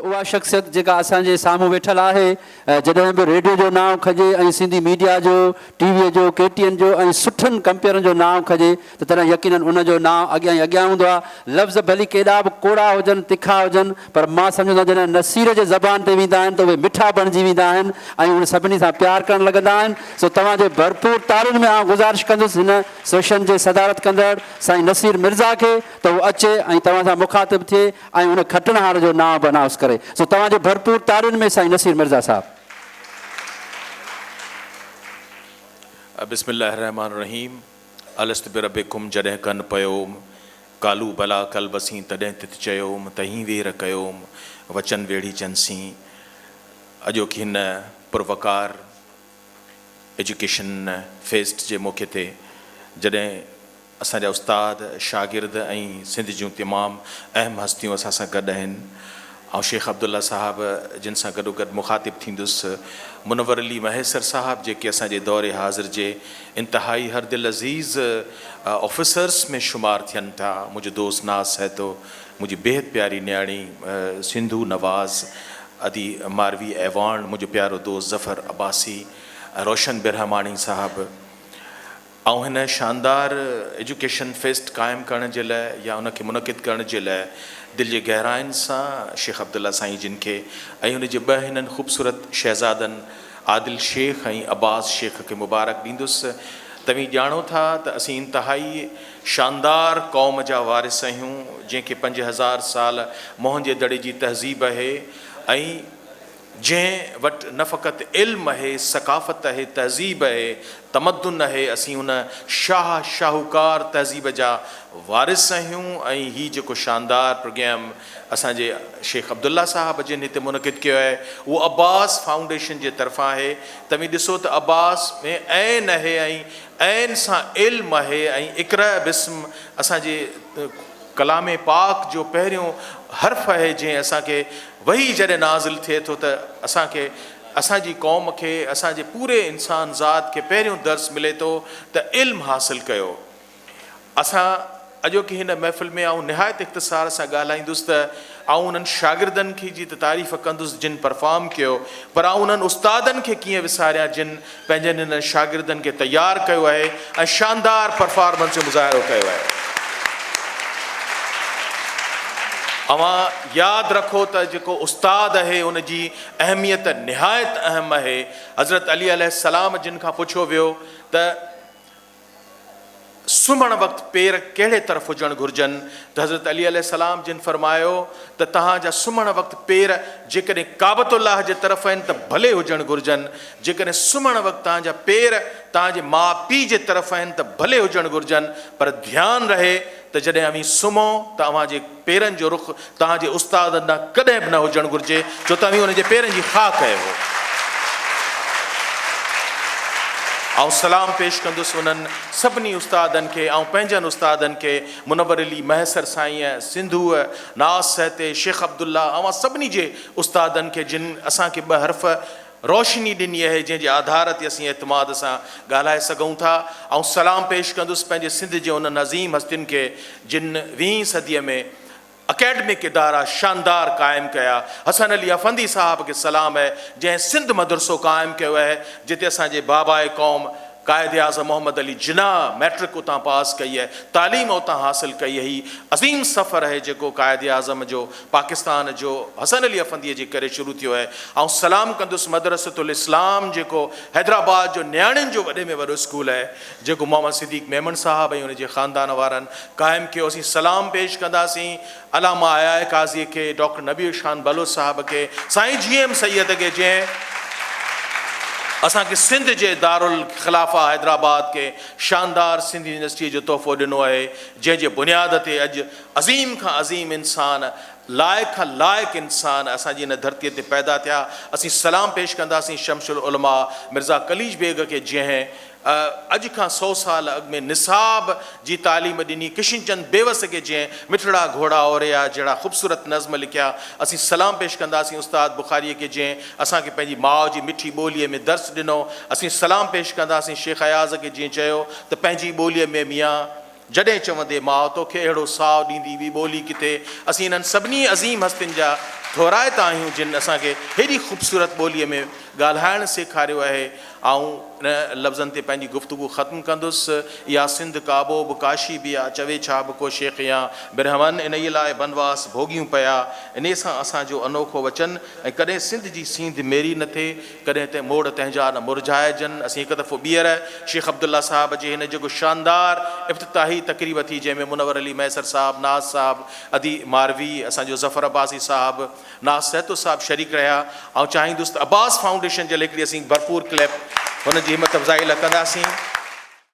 उहा शख़्सियत जेका असांजे साम्हूं वेठल आहे, जॾहिं बि रेडियो जो नाम खजे ऐं सिंधी मीडिया जो, टीवीअ जो, KTN जो ऐं सुठनि कंपेयरनि जो नाम खजे त तॾहिं यकीनन उनजो नाम अॻियां ई अॻियां हूंदो आहे। लफ़्ज़ भली केॾा बि कोड़ा हुजनि, तिखा हुजनि, पर मां सम्झंदो आहियां जॾहिं नसीर जे ज़बान ते वेंदा आहिनि त उहे मिठा बणिजी वेंदा आहिनि ऐं उन सभिनी सां प्यारु करणु लॻंदा आहिनि। सो तव्हांजे भरपूर तारुनि में आउं गुज़ारिश कंदुसि हिन सेशन जे सदारत कंदड़ साईं नसीर मिर्ज़ा खे त उहो अचे ऐं तव्हां सां मुखातिब थिए ऐं उन खटनहार जो नाम बि अनाउंस करे। सो तव्हांजे भरपूर तारुनि में साईं नसीर मिर्ज़ा साहब। बिस्मिल्लाहिर्रहमानिर्रहीम। अलस्तु बिरब्बिकुम जॾहिं कन पयोम कालू भला कल बसी तॾहिं तित चयोम तहीं वेर कयोम वचन वेड़ी चंसी। अॼोकी हिन पुरवकार एजुकेशन फेस्ट जे मौक़े ते जॾहिं असांजा उस्ताद शागिर्द ऐं सिंध जूं तमामु अहम हस्तियूं असां सां गॾु आहिनि ऐं शेख अब्दुल्ला साहब जिन सां गॾोगॾु मुखातिब थींदुसि, मुनवर अली महेसर साहब जेके असांजे दौरे हाज़िर जे इंतहाई हर दिल अज़ीज़ ऑफिसर्स में शुमार थियनि था। मुंहिंजो दोस्त नाज़ सहतो, मुंहिंजी बेहद प्यारी न्याणी सिंधू नवाज़ अदी मारवी ऐवान, मुंहिंजो प्यारो दोस्त ज़फ़र अब्बासी, रोशन बिरहमानी साहब ऐं हिन शानदार एजुकेशन फेस्ट क़ाइमु करण जे लाइ या उनखे मुनक़िद करण जे लाइ दिलि जे गहराइनि सां शेख अब्दुल्ला साईं जिन खे ऐं उनजे ॿ हिननि ख़ूबसूरत शहज़ादनि आदिल शेख ऐं अब्बास शेख खे मुबारक ॾींदुसि। तव्हीं ॼाणो था त असीं इंतिहाई शानदार क़ौम जा वारिस आहियूं जंहिंखे 5000 साल मोहन जे दड़े जी तहज़ीब आहे ऐं जंहिं वटि न फ़क़ति इल्मु आहे, सक़ाफ़त आहे, तहज़ीब आहे, तमदुन आहे। असीं उन शाहूकार तहज़ीब जा वारिस आहियूं ऐं हीउ जेको शानदार प्रोग्राम असांजे शेख अब्दुल्ला साहब जिन हिते मुनक़िद कयो आहे उहो अब्बास फाउंडेशन जे तरफ़ां आहे। तव्हीं ॾिसो त अब्बास में ऐन आहे ऐं ऐन सां इल्मु आहे ऐं इक़रा बिस्म असांजे कलाम पाक जो पहिरियों हर्फ़ आहे जंहिं असांखे वही जॾहिं नाज़िल थिए थो त असांखे असांजी क़ौम खे असांजे पूरे इंसान ज़ात खे पहिरियों दर्स मिले थो त इल्मु हासिलु कयो। असां अॼोकी हिन महफ़िल में आउं निहायत इख़्तिसार सां ॻाल्हाईंदुसि त आउं उन्हनि शागिर्दनि खे जी त तारीफ़ कंदुसि जिन परफॉर्म कयो, पर आउं उन्हनि उस्तादनि खे कीअं विसारियां जिन पंहिंजनि हिन शागिर्दनि खे तयारु कयो आहे ऐं शानदार परफॉर्मेंस जो मुज़ाहिरो कयो आहे। अवां यादि रखो त जेको उस्ताद आहे उनजी अहमियत निहायत अहम आहे। हज़रत अली अलैहिस्सलाम जिन खां पुछियो वियो त सुम्हण वक़्तु पेर कहिड़े तरफ़ हुजणु घुरिजनि, त हज़रत अली अलैहिस्सलाम जिन फरमायो त तव्हांजा सुम्हण वक़्तु पेर जेकॾहिं काबतुल्लाह जे तरफ़ आहिनि त भले हुजणु घुरिजनि, जेकॾहिं सुम्हण वक़्तु तव्हांजा पेर तव्हांजे माउ पीउ जे तरफ़ आहिनि त भले हुजणु घुरिजनि, पर ध्यानु रहे त जॾहिं अवीं सुम्हो त अव्हांजे पेरनि जो रुख़ तव्हांजे उस्ताद ॾांहुं कॾहिं बि न हुजणु घुरिजे, छो त अवीं उनजे पेरनि जी ख़ाक कयो। ऐं सलाम पेश कंदुसि उन्हनि सभिनी उस्तादनि खे ऐं पंहिंजनि उस्तादनि खे, मुनवर अली महसर साईं, सिंधूअ, नाज़ सहते, शेख अब्दुल्ला, ऐं सभिनी जे उस्तादनि खे जिन असांखे 2 हर्फ़ रोशनी ॾिनी आहे जंहिंजे आधार ते असीं एतमाद सां ॻाल्हाए सघूं था। ऐं सलाम पेश कंदुसि पंहिंजे सिंध जे उन्हनि अज़ीम हस्तियुनि खे जिन 20वीं सदीअ में अकेडमिक इदारा शानदार क़ाइमु कया। हसन अली अफंदी साहब खे सलाम आहे जंहिं सिंध मदरसो क़ाइमु कयो आहे जिते असांजे बाबाए क़ौम क़ाइद आज़म मोहम्मद अली जिन्ना मैट्रिक उतां पास कई आहे, तालीम उतां हासिलु कई आहे। ही अज़ीम सफ़र आहे जेको क़ाइद आज़म जो पाकिस्तान जो हसन अली अफंदीअ जे करे शुरू थियो आहे। ऐं सलाम कंदुसि मदरसतुल इस्लाम जेको हैदराबाद जो न्याणियुनि जो वॾे में वॾो स्कूल आहे जेको मोहम्मद सिद्दीक़ मेमन साहब ऐं उनजे ख़ानदान वारनि क़ाइमु कयो। असीं सलाम पेश कंदासीं अलामा आया काज़ी खे, डॉक्टर नबी शान बलोच साहब खे, साईं GM सैयद खे जंहिं असांखे सिंध जे दारुल ख़िलाफ़ा हैदराबाद खे शानदार सिंधी यूनिवर्सिटी जो तोहफ़ो ॾिनो आहे, जंहिंजे बुनियाद ते अॼु अज़ीम खां अज़ीम इंसान, लाइक़ खां लाइक़ इंसान असांजी हिन धरतीअ ते पैदा थिया। असीं सलाम पेश कंदासीं शमशुल उलमा मिर्ज़ा कलीज बेग खे जंहिं अॼु खां 100 साल अॻु में निसाब जी तालीम ॾिनी, किशन चंद बेवस खे जंहिं मिठड़ा घोड़ा ओरिया जहिड़ा ख़ूबसूरत नज़्म लिखिया। असीं सलाम पेश कंदासीं उस्ताद बुखारीअ खे जंहिं असांखे पंहिंजी माउ जी मिठी ॿोलीअ में दर्स ॾिनो। असीं सलाम पेश कंदासीं शेख अयाज़ खे जंहिं चयो त पंहिंजी ॿोलीअ में मियां जॾहिं चवंदे माउ तोखे अहिड़ो साहु ॾींदी ॿी ॿोली किथे। असीं इन्हनि सभिनी अज़ीम हस्तियुनि जा थोराइता आहियूं जिन असांखे हेॾी ख़ूबसूरत ॿोलीअ में ॻाल्हाइणु सेखारियो आहे। ऐं इन लफ़्ज़नि ते पंहिंजी गुफ़्तगू ख़त्मु कंदुसि। इहा सिंध काबो बि काशी बि आहे, चवे छा बि को शेख या ब्रह्मन इन ई लाइ बनवास भोगियूं पिया। इन सां असांजो अनोखो वचन ऐं कॾहिं सिंध जी सींध मेरी न थिए, कॾहिं ते मोड़ तंहिंजा न मुरझाइजनि। असीं हिकु दफ़ो ॿीहर शेख अब्दुल्ला साहिब जे हिन जेको शानदार इफ़्तिताही तक़रीब थी, जंहिंमें मुनवर अली मैसर साहिबु, नाज़ साहिबु, अदी मारवी, असांजो ज़फ़र अब्बासी साहिबु, नाज़ सहतो साहिबु शरीक रहिया। ऐं चाहींदुसि त अब्बास फाउंडेशन जे लाइ हिकिड़ी असीं भरपूर क्लैप हुन जी हिमत अफ़ज़ाई लाइ कंदासीं।